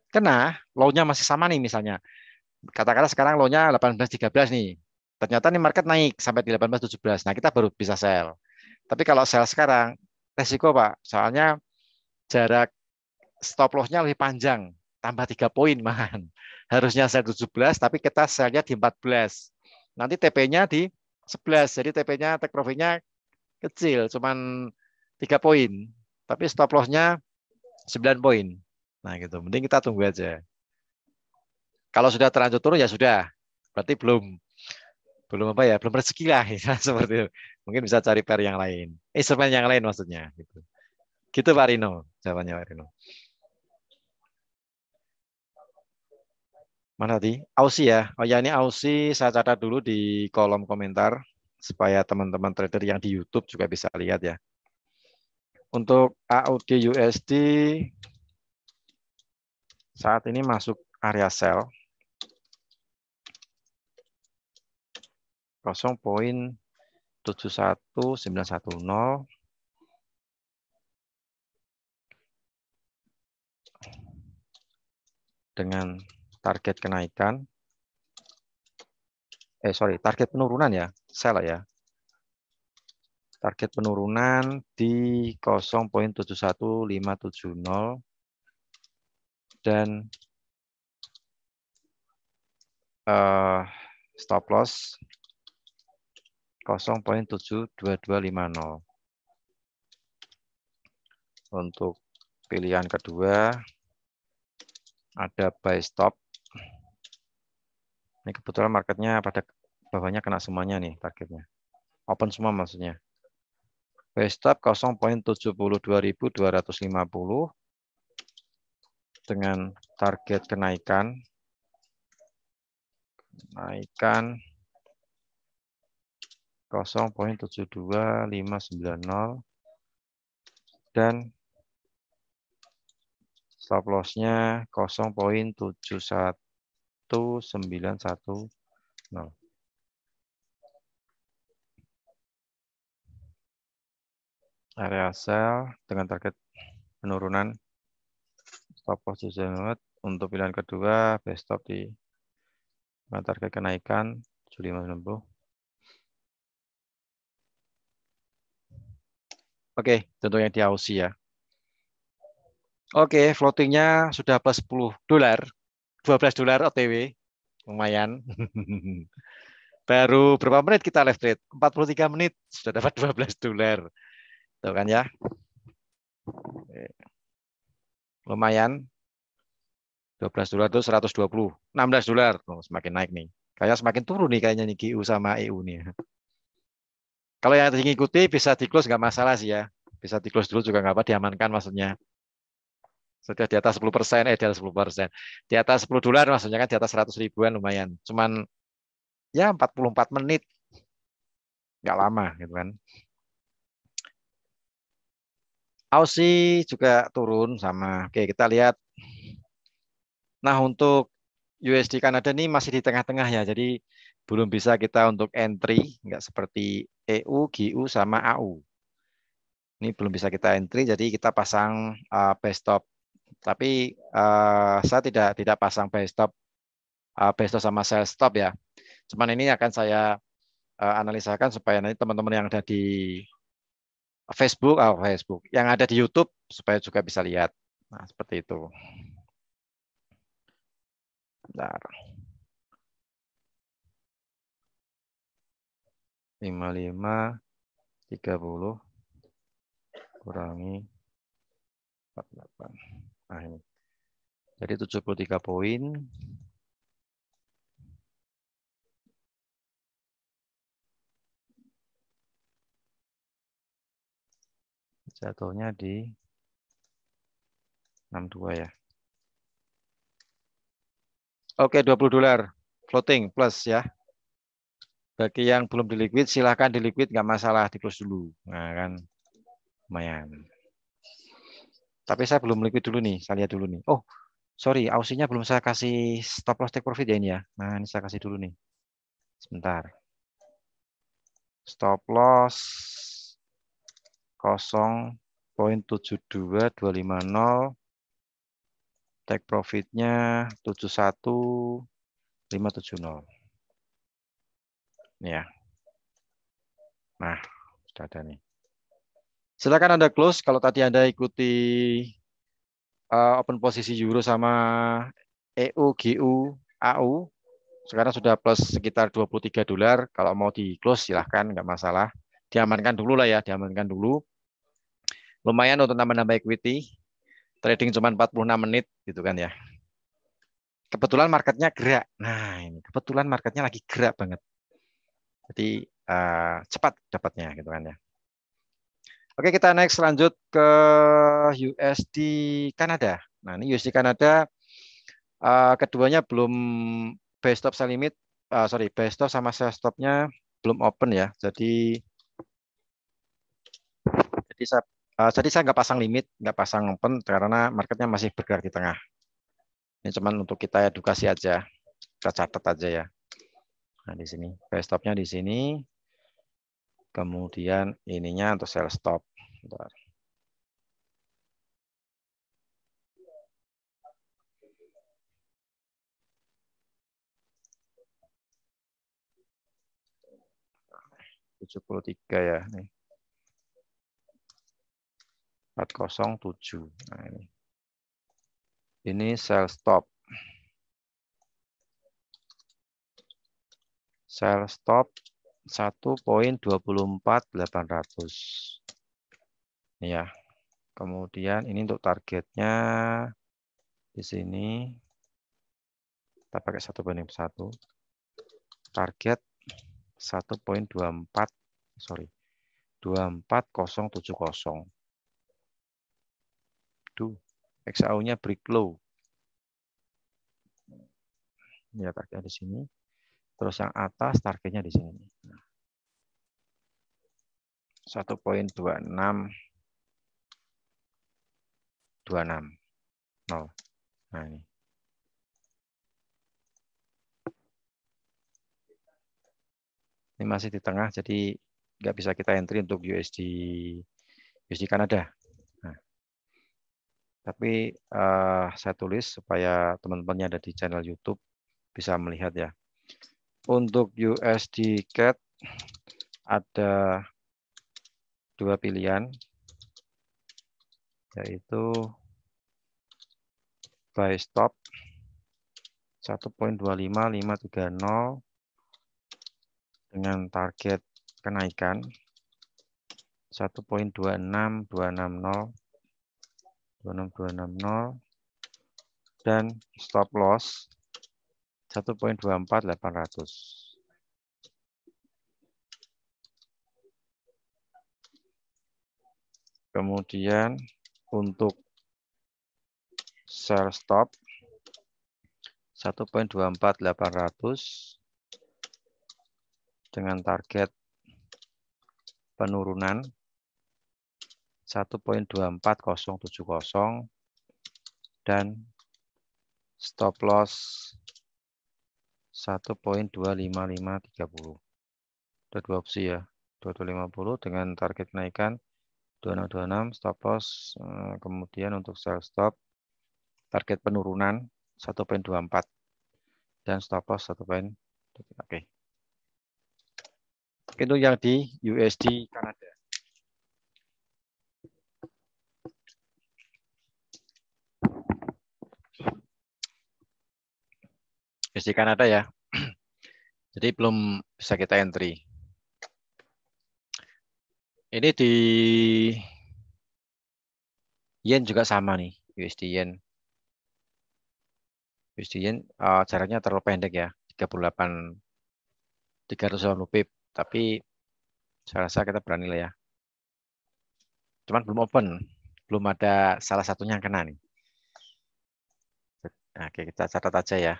Kena, low-nya masih sama nih misalnya. Katakanlah sekarang low-nya 18.13 nih. Ternyata nih market naik sampai di 18.17. Nah, kita baru bisa sell. Tapi kalau sell sekarang, resiko Pak. Soalnya jarak stop loss-nya lebih panjang. Tambah 3 poin malahan. Harusnya sell 17, tapi kita sell-nya di 14. Nanti TP-nya di 11. Jadi TP-nya, take profit-nya kecil. Cuman 3 poin. Tapi stop loss-nya 9 poin. Nah gitu. Mending kita tunggu aja. Kalau sudah terlanjur turun ya sudah. Berarti belum belum apa ya, belum rezeki lah ya, seperti itu. Mungkin bisa cari pair yang lain. Instrumen yang lain maksudnya gitu. Gitu Pak Rino, jawabannya Pak Rino. Mana tadi? Aussie ya. Oh ya ini Aussie saya catat dulu di kolom komentar supaya teman-teman trader yang di YouTube juga bisa lihat ya. Untuk AUD USD saat ini masuk area sell 0.71910 dengan target kenaikan, target penurunan ya, sell ya. Target penurunan di 0.71570 dan stop loss 0.72250. Untuk pilihan kedua ada buy stop. Ini kebetulan marketnya pada bawahnya kena semuanya nih targetnya. Open semua maksudnya. Buy stop 0.72250 dengan target kenaikan 0.72590 dan stop loss-nya 0.71910. Area sell dengan target penurunan, stop loss untuk pilihan kedua, best stop di dengan target kenaikan 7590. Oke, tentunya di Aussie ya. Oke, floatingnya sudah plus $10, $12 OTW, lumayan. Baru berapa menit kita live trade? 43 menit sudah dapat $12. Tuh kan ya. Lumayan. $12 itu 120. $16. Oh, semakin naik nih. Kayak semakin turun nih kayaknya nih GU sama EU nih. Kalau yang diikuti bisa di close nggak masalah sih ya. Bisa di close dulu juga nggak apa, diamankan maksudnya. Sudah di atas 10%, di atas 10%. Di atas $10 maksudnya kan di atas 100 ribuan lumayan. Cuman ya 44 menit. Nggak lama gitu kan. Aussie juga turun sama. Oke, kita lihat. Nah, untuk USD Kanada ini masih di tengah-tengah ya. Jadi belum bisa kita untuk entry, nggak seperti EU, GU, sama AU. Ini belum bisa kita entry, jadi kita pasang buy stop. Tapi saya tidak pasang buy stop sama sell stop ya. Cuman ini akan saya analisakan supaya nanti teman-teman yang ada di Facebook, yang ada di YouTube supaya juga bisa lihat. Nah, seperti itu. Bentar. 5530 kurangi 48. Nah, ini. Jadi 73 poin. Jatuhnya di 62 ya. Oke, $20 floating plus ya. Bagi yang belum diliquid silahkan diliquid, nggak masalah, di close dulu. Nah kan lumayan. Tapi saya belum liquid dulu nih, saya lihat dulu nih. Oh, sorry, Aussie-nya belum saya kasih stop loss take profit ya ini ya. Nah, ini saya kasih dulu nih. Sebentar. Stop loss 0.72250 Take profitnya 71570. Ya. Nah, sudah ada nih. Silakan Anda close kalau tadi Anda ikuti open posisi euro sama EU, GU, AU. Sekarang sudah plus sekitar $23. Kalau mau di close silahkan, nggak masalah. Diamankan dulu lah ya, diamankan dulu. Lumayan untuk nambah-nambah equity. Trading cuma 46 menit gitu kan ya. Kebetulan marketnya gerak. Nah ini kebetulan marketnya lagi gerak banget. Jadi cepat dapatnya gitu kan ya. Oke, kita next lanjut ke USD Kanada. Nah ini USD Kanada keduanya belum buy stop sell limit, buy stop sama sell stopnya belum open ya. Jadi saya nggak pasang limit, nggak pasang open karena marketnya masih bergerak di tengah. Ini cuman untuk kita edukasi aja, kita catat aja ya. Nah di sini buy stopnya di sini, kemudian ininya untuk sell stop. Bentar. $73 ya. Nih. 407. Nah, ini. Ini sell stop. Sell stop 1.24800. Ya. Kemudian ini untuk targetnya di sini kita pakai 1:1. Target 1.24, sorry, 24070. Tuh, XAU-nya break low. Ya, targetnya di sini. Terus yang atas targetnya di sini. 1.2626. Nah, ini. Ini masih di tengah, jadi nggak bisa kita entry untuk USD Kanada. Nah, tapi saya tulis supaya teman-temannya ada di channel YouTube bisa melihat ya. Untuk USD CAD ada dua pilihan, yaitu buy stop 1.25530 dengan target kenaikan 1.26260 dan stop loss 1.24800. Kemudian untuk sell stop 1.24800 dengan target penurunan 1.24070 dan stop loss 1.25530. Ada dua opsi ya, 2250 dengan target kenaikan 2626, stop loss, kemudian untuk sell stop target penurunan 1.24 dan stop loss 1. Oke. Itu yang di USD Kanada. USD Kanada ya. Jadi belum bisa kita entry. Ini di yen juga sama nih, USD yen. USD yen jaraknya terlalu pendek ya, 380 pip. Tapi saya rasa kita berani lah ya. Cuman belum open, belum ada salah satunya yang kena nih. Oke, kita catat aja ya.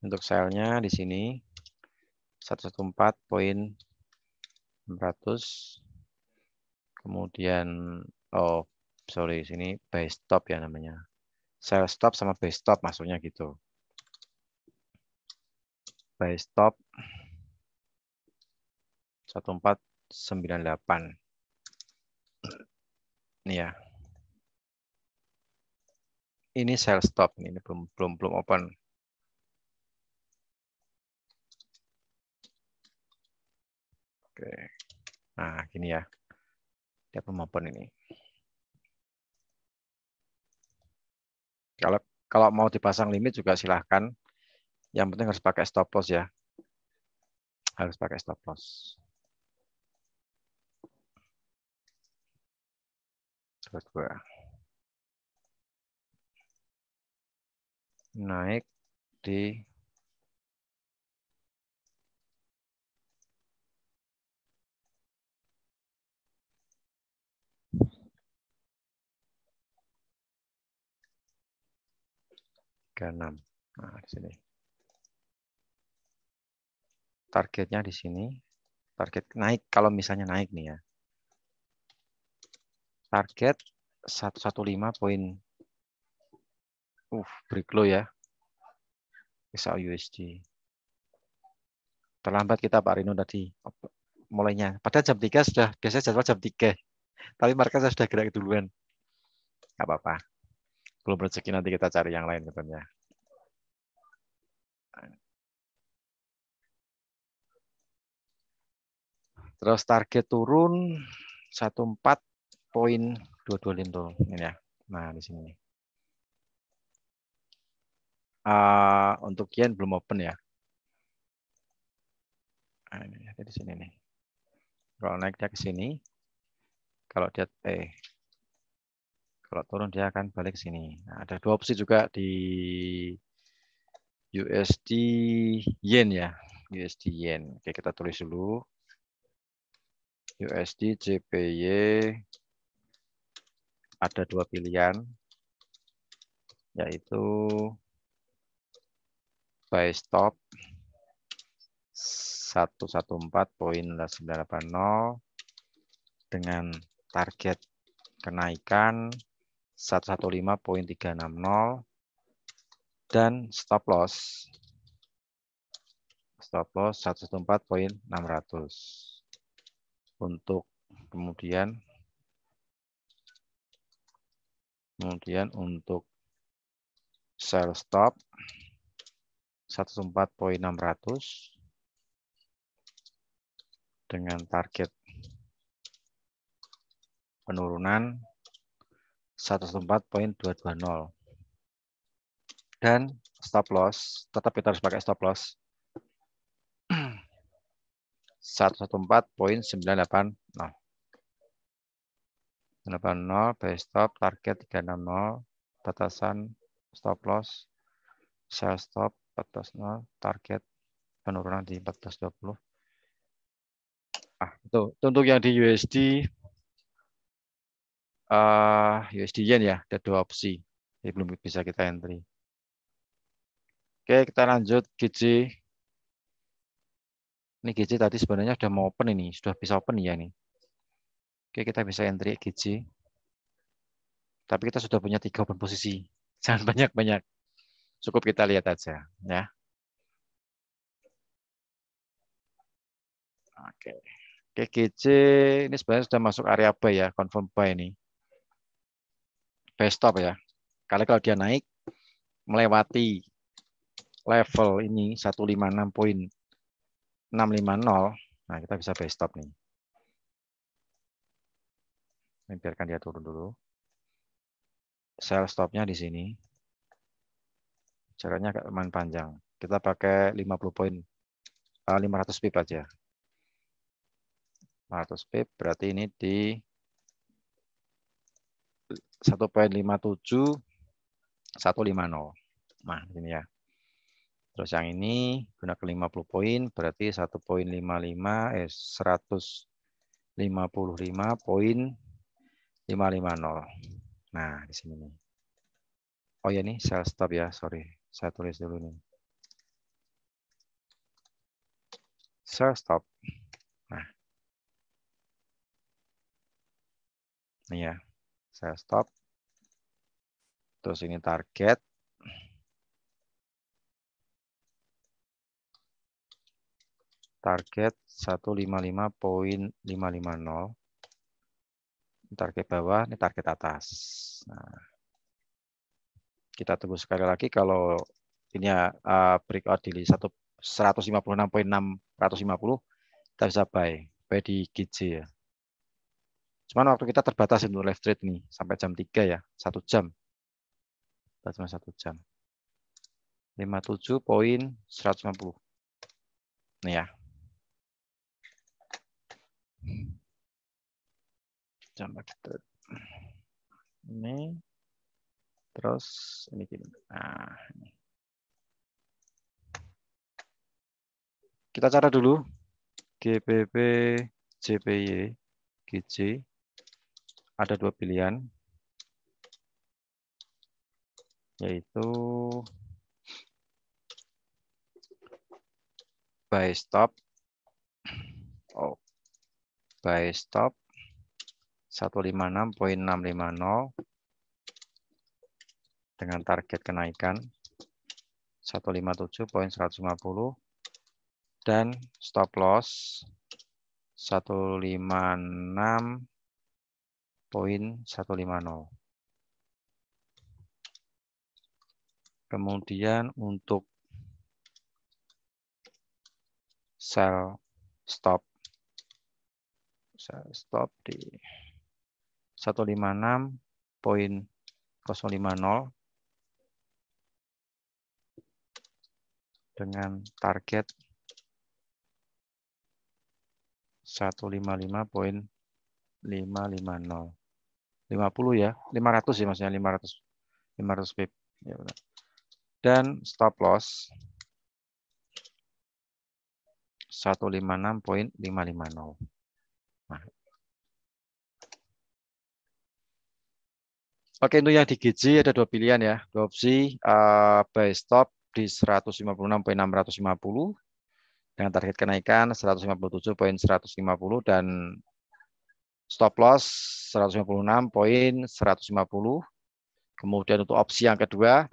Untuk sell-nya di sini 114.600. Kemudian sorry, sini buy stop ya namanya. Sell stop sama buy stop maksudnya gitu. Buy stop 1498. Ini ya. ini sell stop, ini belum open. Oke. Nah, gini ya. Dia belum open ini. Kalau mau dipasang limit juga silahkan. Yang penting harus pakai stop loss ya. Harus pakai stop loss. Coba naik di enam. Nah, di sini. Targetnya di sini. Target naik kalau misalnya naik nih ya. Target 115 poin. Break low ya. Bisa USD. Terlambat kita Pak Rino tadi mulainya. Padahal jam 3 sudah, biasanya jadwal jam 3. Tapi market sudah gerak duluan. Nggak apa-apa. Belum rezeki nanti kita cari yang lain katanya. Terus target turun 14.22 lintol. Ini ya. Nah, di sini. Untuk yen belum open ya. Nah, ini ada di sini nih. Kalau naik dia ke sini, kalau dia kalau turun dia akan balik ke sini. Nah, ada dua opsi juga di USD yen ya. USD yen. Oke, kita tulis dulu. USD JPY ada dua pilihan, yaitu buy stop 114.980 dengan target kenaikan 115.360 dan stop loss 114.600 untuk kemudian untuk sell stop 114.600 dengan target penurunan 114.220 dan stop loss tetap kita harus pakai stop loss 114.980 buy stop target 360 batasan stop loss sell stop 14.0 target penurunan di 14.20. Itu untuk yang di USD yen ya, ada dua opsi. Jadi belum bisa kita entry. Oke, kita lanjut GC. Ini GC tadi sebenarnya sudah mau open ini, sudah bisa open ya nih. Oke, kita bisa entry GC. Tapi kita sudah punya 3 open posisi. Jangan banyak-banyak. Cukup kita lihat aja ya. Oke. Oke, GC ini sebenarnya sudah masuk area buy ya, confirm buy ini. Buy stop ya. Kalau dia naik melewati level ini 156.650, nah kita bisa buy stop nih. Ini biarkan dia turun dulu. Sell stopnya di sini. Jaraknya agak lumayan panjang. Kita pakai 50 poin, 500 pip aja. 500 pip berarti ini di 1.57 150. Nah, ini ya. Terus yang ini gunakan 50 poin berarti 1.55.550. Nah, di sini nih. Oh ya nih, sell stop ya, sorry. Saya tulis dulu nih. Sell stop. Nah. Ini ya. Sell stop. Terus ini target. Target 155.550. Target bawah, ini target atas. Nah, Kita tunggu sekali lagi kalau ini breakout di 156.650 kita bisa buy di GJ ya. Cuman waktu kita terbatas untuk live trade nih sampai jam 3 ya, 1 jam. Cuma 1 jam. 57.150. Nih ya. Coba kita ini terus ini gini. Nah, ini. Kita cara dulu GBP, JPY, GJ. Ada 2 pilihan, yaitu buy stop, buy stop 156.650 dengan target kenaikan 157.150 dan stop loss 156.150. Kemudian untuk sell stop di 156.050 dengan target 155.550. 50 ya, 500 ya maksudnya 500 pip. Ya, dan stop loss 156.550. Nah. Oke, untuk yang di GJ ada 2 pilihan ya, 2 opsi. Buy stop di 156.650 dengan target kenaikan 157.150 dan stop loss 156.150. Kemudian untuk opsi yang kedua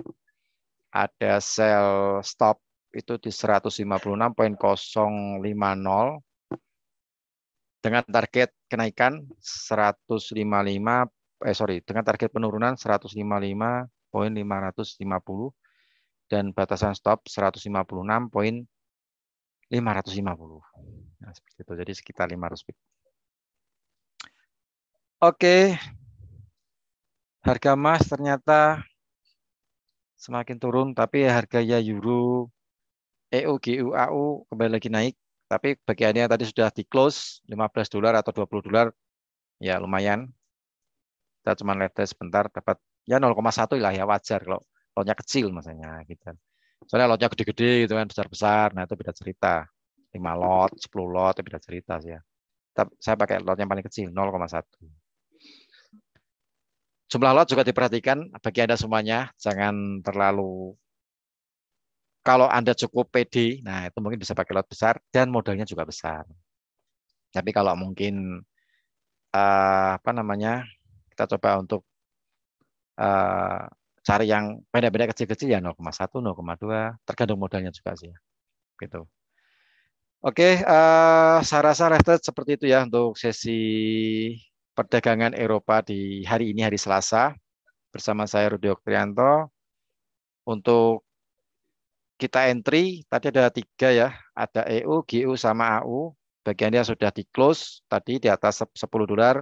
ada sell stop itu di 156.050 dengan target kenaikan dengan target penurunan 155.550 dan batasan stop 156.550. Nah, seperti itu. Jadi sekitar 500 pip. Oke. Harga emas ternyata semakin turun, tapi harganya euro, EU, GU, AU kembali lagi naik. Tapi bagiannya tadi sudah di close $15 atau $20, ya lumayan. Kita cuma lihat sebentar dapat ya 0,1 lah ya, wajar kalau lotnya kecil maksudnya gitu. Soalnya lotnya gede-gede gitu kan, besar-besar, nah itu beda cerita. 5 lot, 10 lot itu beda cerita sih ya. Saya pakai lot yang paling kecil 0,1. Jumlah lot juga diperhatikan bagi Anda semuanya, jangan terlalu, kalau Anda cukup PD, nah itu mungkin bisa pakai lot besar dan modalnya juga besar. Tapi kalau mungkin kita coba untuk cari yang pendek-pendek kecil-kecil ya 0,1, 0,2, tergantung modalnya juga sih. Gitu. Oke, saya rasa seperti itu ya untuk sesi perdagangan Eropa di hari ini, hari Selasa. Bersama saya Rudi Oktrianto. Untuk kita entry, tadi ada 3 ya. Ada EU, GU, sama AU. Bagiannya sudah di close, tadi di atas $10.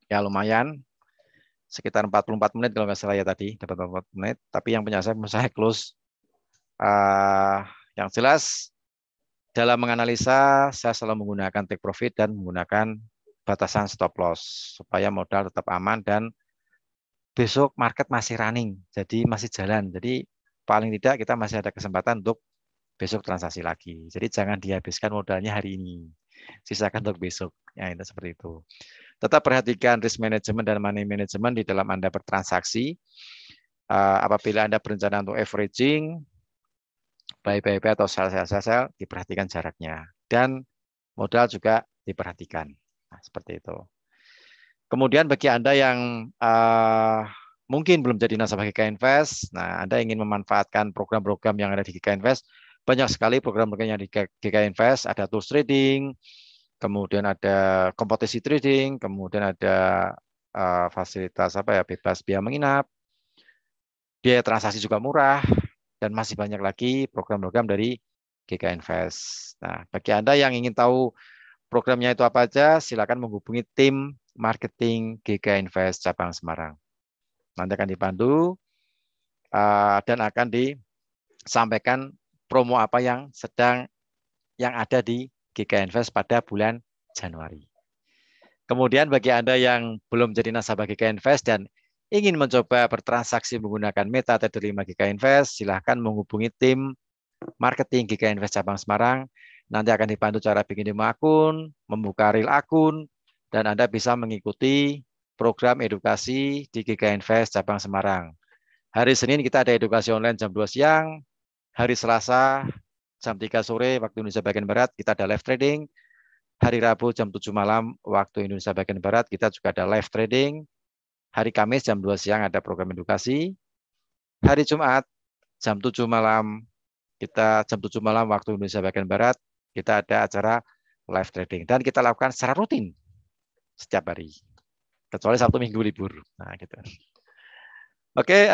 Ya lumayan. Sekitar 44 menit kalau nggak salah ya tadi. Dapat 44 menit. Tapi yang punya saya close. Yang jelas, dalam menganalisa, saya selalu menggunakan take profit dan menggunakan batasan stop loss. Supaya modal tetap aman dan besok market masih running, jadi masih jalan. Jadi paling tidak kita masih ada kesempatan untuk besok transaksi lagi. Jadi jangan dihabiskan modalnya hari ini, sisakan untuk besok. Ya itu seperti itu. Tetap perhatikan risk management dan money management di dalam Anda bertransaksi. Apabila Anda berencana untuk averaging, buy atau sell, diperhatikan jaraknya. Dan modal juga diperhatikan. Nah, seperti itu. Kemudian bagi Anda yang mungkin belum jadi nasabah GK Invest, nah Anda ingin memanfaatkan program-program yang ada di GK Invest, banyak sekali program-program yang di GK Invest, ada tools trading, kemudian ada kompetisi trading, kemudian ada fasilitas bebas biaya menginap, biaya transaksi juga murah, dan masih banyak lagi program-program dari GK Invest. Nah, bagi Anda yang ingin tahu programnya itu apa aja, silakan menghubungi tim marketing GK Invest cabang Semarang. Nanti akan dipandu dan akan disampaikan promo apa yang ada di GK Invest pada bulan Januari. Kemudian bagi Anda yang belum jadi nasabah GK Invest dan ingin mencoba bertransaksi menggunakan MetaTrader 5 GK Invest, silahkan menghubungi tim marketing GK Invest cabang Semarang. Nanti akan dibantu cara bikin demo akun, membuka real akun, dan Anda bisa mengikuti program edukasi di GK Invest cabang Semarang. Hari Senin kita ada edukasi online jam 2 siang, hari Selasa jam 3 sore waktu Indonesia bagian Barat kita ada live trading. Hari Rabu jam 7 malam waktu Indonesia bagian Barat kita juga ada live trading. Hari Kamis jam 2 siang ada program edukasi. Hari Jumat jam 7 malam waktu Indonesia bagian Barat kita ada acara live trading dan kita lakukan secara rutin setiap hari. Kecuali Sabtu Minggu libur. Nah, gitu. Oke,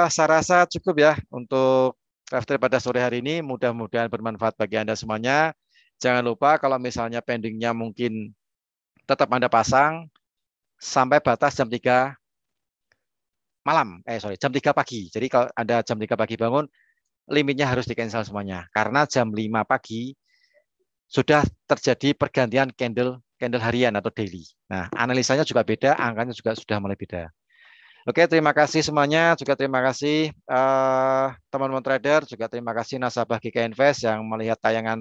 saya rasa cukup ya untuk live trade pada sore hari ini. Mudah-mudahan bermanfaat bagi Anda semuanya. Jangan lupa kalau misalnya pendingnya mungkin tetap Anda pasang sampai batas jam 3 malam. Jam 3 pagi. Jadi kalau Anda jam 3 pagi bangun, limitnya harus di-cancel semuanya. Karena jam 5 pagi sudah terjadi pergantian candle harian atau daily. Nah, analisanya juga beda, angkanya juga sudah mulai beda. Oke, terima kasih semuanya. Juga terima kasih teman-teman trader. Juga terima kasih nasabah GK Invest yang melihat tayangan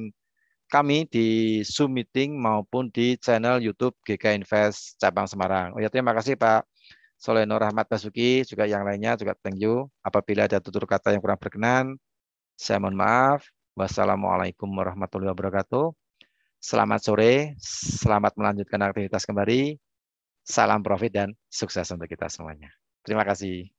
kami di Zoom meeting maupun di channel YouTube GK Invest cabang Semarang. Oh ya, terima kasih Pak Soleno Rahmat Basuki, juga yang lainnya juga thank you. Apabila ada tutur kata yang kurang berkenan, saya mohon maaf. Wassalamualaikum warahmatullahi wabarakatuh. Selamat sore, selamat melanjutkan aktivitas kembali. Salam profit dan sukses untuk kita semuanya. Terima kasih.